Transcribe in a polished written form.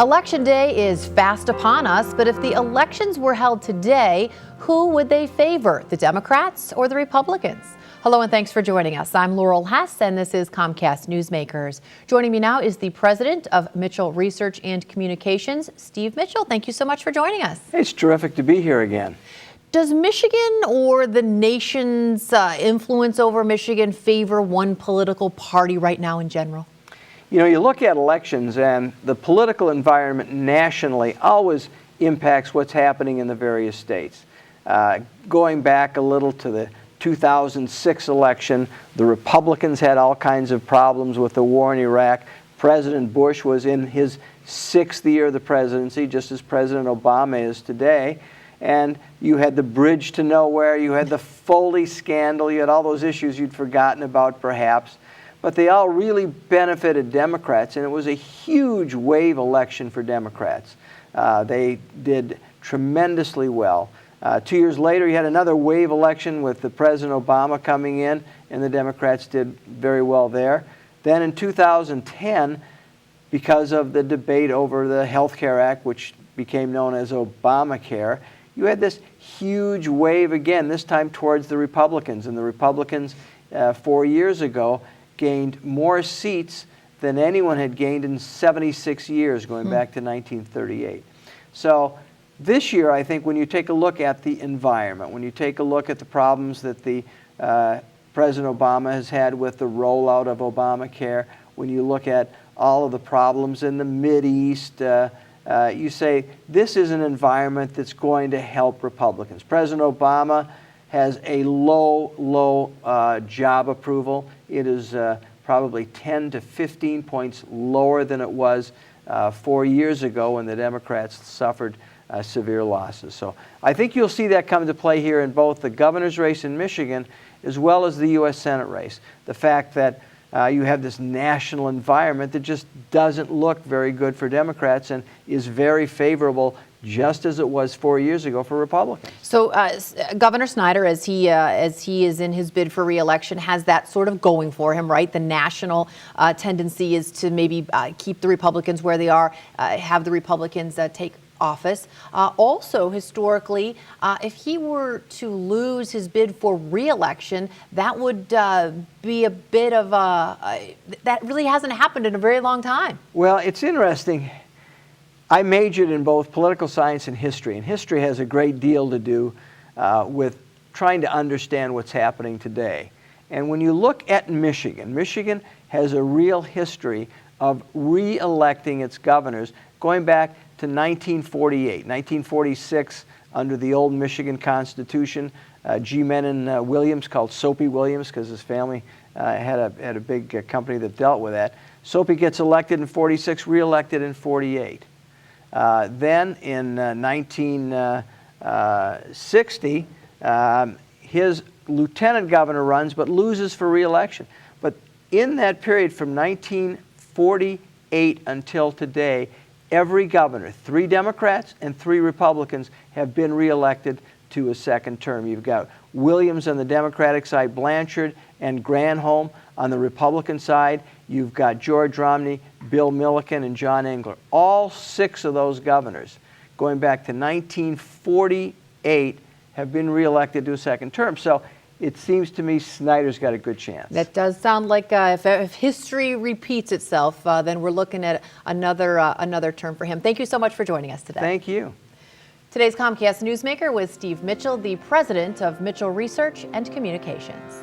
Election day is fast upon us, but if the elections were held today, who would they favor, the Democrats or the Republicans? Hello and thanks for joining us. I'm Laurel Hess and this is Comcast Newsmakers. Joining me now is the president of Mitchell Research and Communications, Steve Mitchell. Thank you so much for joining us. It's terrific to be here again. Does Michigan or the nation's influence over Michigan favor one political party right now in general? You know, you look at elections and the political environment nationally always impacts what's happening in the various states. Going back a little to the 2006 election, the Republicans had all kinds of problems with the war in Iraq. President Bush was in his 6th year of the presidency, just as President Obama is today. And you had the bridge to nowhere, you had the Foley scandal, you had all those issues you'd forgotten about perhaps. But they all really benefited Democrats, and it was a huge wave election for Democrats. They did tremendously well. 2 years later, you had another wave election with the President Obama coming in, and the Democrats did very well there. Then in 2010, because of the debate over the Health Care Act, which became known as Obamacare, you had this huge wave again, this time towards the Republicans. And the Republicans 4 years ago gained more seats than anyone had gained in 76 years, going back to 1938. So this year, I think when you take a look at the environment, when you take a look at the problems that the President Obama has had with the rollout of Obamacare, when you look at all of the problems in the Mideast, you say this is an environment that's going to help Republicans. President Obama has a low job approval. It is probably 10 to 15 points lower than it was 4 years ago when the Democrats suffered severe losses. So I think you'll see that come to play here in both the governor's race in Michigan as well as the U.S. Senate race. The fact that you have this national environment that just doesn't look very good for Democrats and is very favorable, just as it was 4 years ago for Republicans. So Governor Snyder, as he is in his bid for re-election, has that sort of going for him, right? The national tendency is to maybe keep the Republicans where they are, have the Republicans take office. Also, historically, if he were to lose his bid for re-election, that would be a bit of that really hasn't happened in a very long time. Well, it's interesting. I majored in both political science and history has a great deal to do with trying to understand what's happening today. And when you look at Michigan, Michigan has a real history of re-electing its governors going back to 1948, 1946, under the old Michigan Constitution. G. Menon Williams, called Soapy Williams because his family had a big company that dealt with that. Soapy gets elected in 46, re-elected in 48. Then in 1960, his lieutenant governor runs but loses for re-election. But in that period from 1948 until today, every governor, 3 Democrats and 3 Republicans, have been re-elected to a second term. You've got Williams on the Democratic side, Blanchard and Granholm. On the Republican side, you've got George Romney, Bill Milliken, and John Engler. All 6 of those governors, going back to 1948, have been re-elected to a second term. So it seems to me Snyder's got a good chance. That does sound like if history repeats itself, then we're looking at another term for him. Thank you so much for joining us today. Thank you. Today's Comcast Newsmaker was Steve Mitchell, the president of Mitchell Research and Communications.